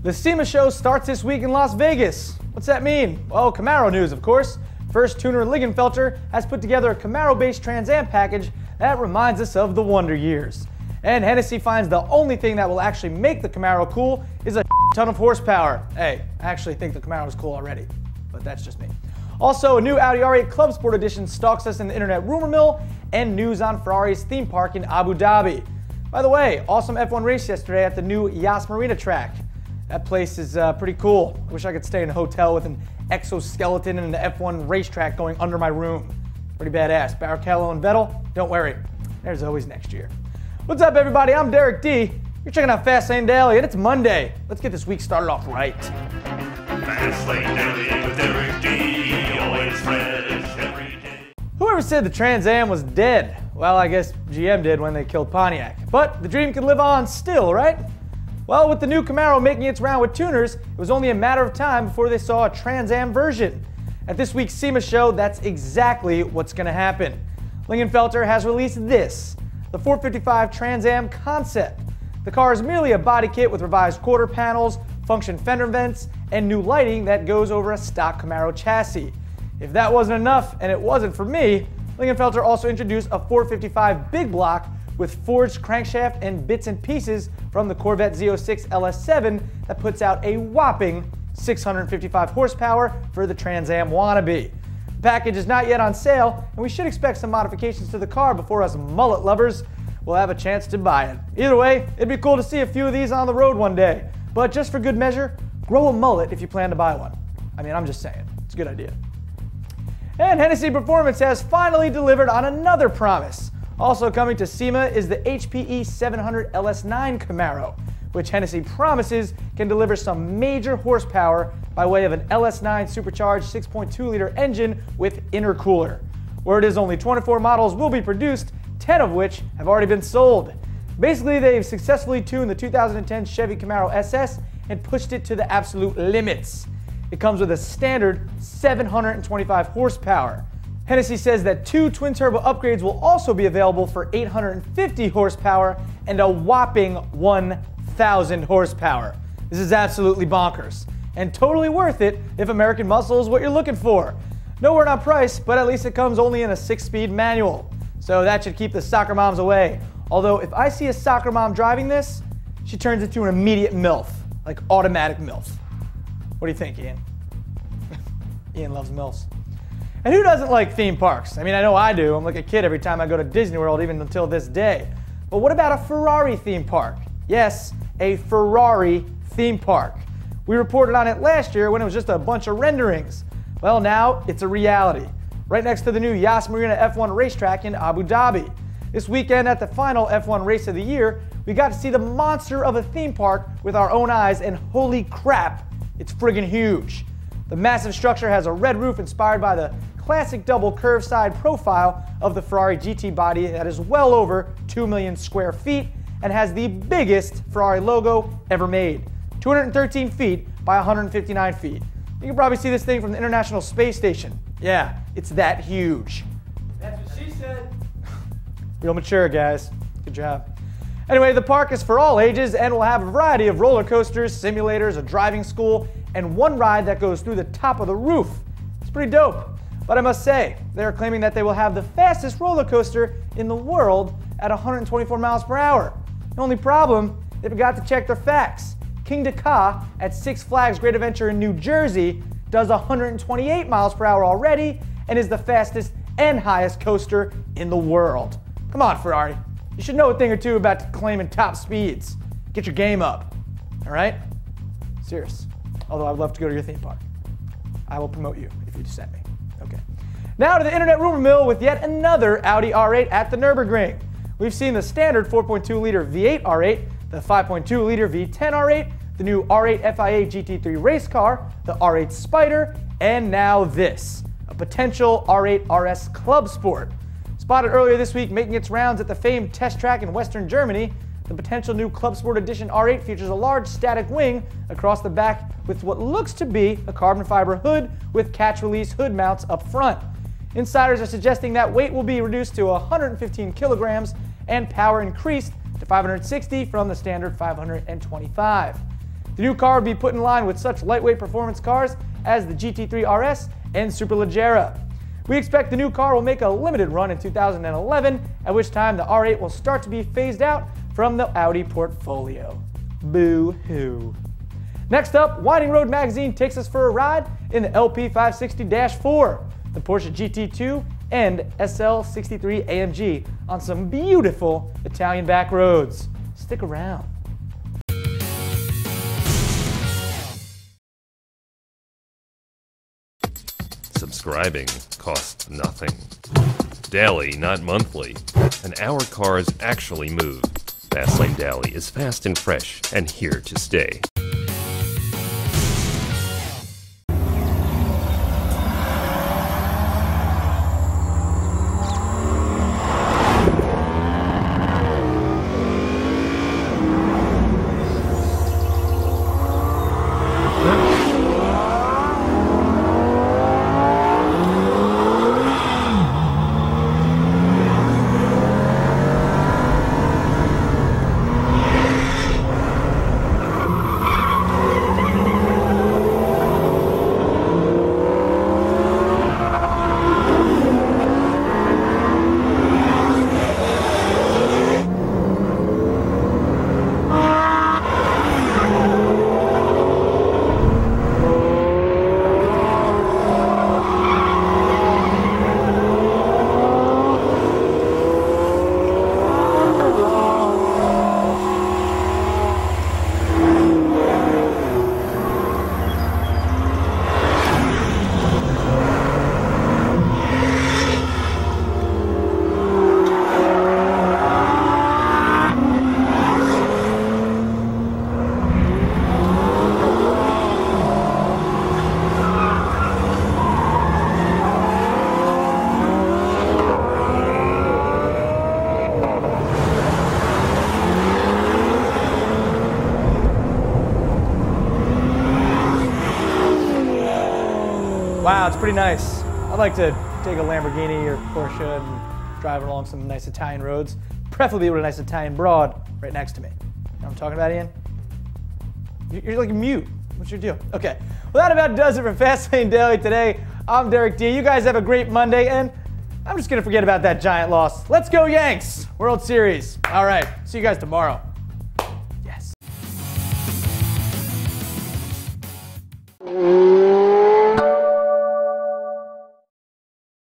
The SEMA show starts this week in Las Vegas. What's that mean? Well, Camaro news, of course. First tuner Lingenfelter has put together a Camaro-based Trans Am package that reminds us of the Wonder Years. And Hennessey finds the only thing that will actually make the Camaro cool is a ton of horsepower. Hey, I actually think the Camaro is cool already, but that's just me. Also, a new Audi R8 Club Sport Edition stalks us in the internet rumor mill, and news on Ferrari's theme park in Abu Dhabi. By the way, awesome F1 race yesterday at the new Yas Marina track. That place is pretty cool. I wish I could stay in a hotel with an exoskeleton and an F1 racetrack going under my room. Pretty badass. Barrichello and Vettel, don't worry. There's always next year. What's up, everybody? I'm Derek D. You're checking out Fast Lane Daily, and it's Monday. Let's get this week started off right. Fast Lane Daily with Derek D. Always fresh every day. Whoever said the Trans Am was dead? Well, I guess GM did when they killed Pontiac. But the dream can live on still, right? Well, with the new Camaro making its round with tuners, it was only a matter of time before they saw a Trans Am version. At this week's SEMA show, that's exactly what's going to happen. Lingenfelter has released this, the 455 Trans Am concept. The car is merely a body kit with revised quarter panels, function fender vents, and new lighting that goes over a stock Camaro chassis. If that wasn't enough, and it wasn't for me, Lingenfelter also introduced a 455 big block with forged crankshaft and bits and pieces from the Corvette Z06 LS7 that puts out a whopping 655 horsepower for the Trans Am wannabe. The package is not yet on sale, and we should expect some modifications to the car before us mullet lovers will have a chance to buy it. Either way, it'd be cool to see a few of these on the road one day. But just for good measure, grow a mullet if you plan to buy one. I mean, I'm just saying, it's a good idea. And Hennessey Performance has finally delivered on another promise. Also coming to SEMA is the HPE700 LS9 Camaro, which Hennessey promises can deliver some major horsepower by way of an LS9 supercharged 6.2-liter engine with intercooler. Word is only 24 models will be produced, 10 of which have already been sold. Basically, they've successfully tuned the 2010 Chevy Camaro SS and pushed it to the absolute limits. It comes with a standard 725 horsepower. Hennessey says that 2 twin-turbo upgrades will also be available for 850 horsepower and a whopping 1,000 horsepower. This is absolutely bonkers, and totally worth it if American muscle is what you're looking for. No word on price, but at least it comes only in a 6-speed manual, so that should keep the soccer moms away. Although if I see a soccer mom driving this, she turns into an immediate MILF, like automatic MILF. What do you think, Ian? Ian loves MILFs. And who doesn't like theme parks? I mean, I know I do. I'm like a kid every time I go to Disney World, even until this day. But what about a Ferrari theme park? Yes, a Ferrari theme park. We reported on it last year when it was just a bunch of renderings. Well, now it's a reality. Right next to the new Yas Marina F1 racetrack in Abu Dhabi. This weekend at the final F1 race of the year, we got to see the monster of a theme park with our own eyes, and holy crap, it's friggin' huge. The massive structure has a red roof inspired by the classic double curved side profile of the Ferrari GT body that is well over 2 million square feet and has the biggest Ferrari logo ever made. 213 feet by 159 feet. You can probably see this thing from the International Space Station. Yeah, it's that huge. That's what she said. Real mature, guys. Good job. Anyway, the park is for all ages and will have a variety of roller coasters, simulators, a driving school, and one ride that goes through the top of the roof. It's pretty dope. But I must say, they're claiming that they will have the fastest roller coaster in the world at 124 miles per hour. The only problem, they forgot to check their facts. King Ka at Six Flags Great Adventure in New Jersey does 128 miles per hour already and is the fastest and highest coaster in the world. Come on, Ferrari. You should know a thing or two about claiming top speeds. Get your game up, all right? Serious. Although I'd love to go to your theme park. I will promote you if you just send me. Okay. Now to the internet rumor mill with yet another Audi R8 at the Nürburgring. We've seen the standard 4.2-liter V8 R8, the 5.2-liter V10 R8, the new R8 FIA GT3 race car, the R8 Spider, and now this, a potential R8 RS Club Sport. Spotted earlier this week making its rounds at the famed test track in Western Germany, the potential new Club Sport Edition R8 features a large static wing across the back with what looks to be a carbon fiber hood with catch-release hood mounts up front. Insiders are suggesting that weight will be reduced to 115 kilograms and power increased to 560 from the standard 525. The new car would be put in line with such lightweight performance cars as the GT3 RS and Superleggera. We expect the new car will make a limited run in 2011, at which time the R8 will start to be phased out from the Audi portfolio. Boo-hoo. Next up, Winding Road Magazine takes us for a ride in the LP560-4, the Porsche GT2 and SL63 AMG on some beautiful Italian back roads. Stick around. Subscribing costs nothing. Daily, not monthly. And our cars actually move. Fastlane Daily is fast and fresh and here to stay. Wow, it's pretty nice. I'd like to take a Lamborghini or Porsche and drive along some nice Italian roads, preferably with a nice Italian broad right next to me. You know what I'm talking about, Ian? You're like mute. What's your deal? Okay. Well, that about does it for Fastlane Daily today. I'm Derek D. You guys have a great Monday, and I'm just going to forget about that giant loss. Let's go Yanks! World Series. All right. See you guys tomorrow.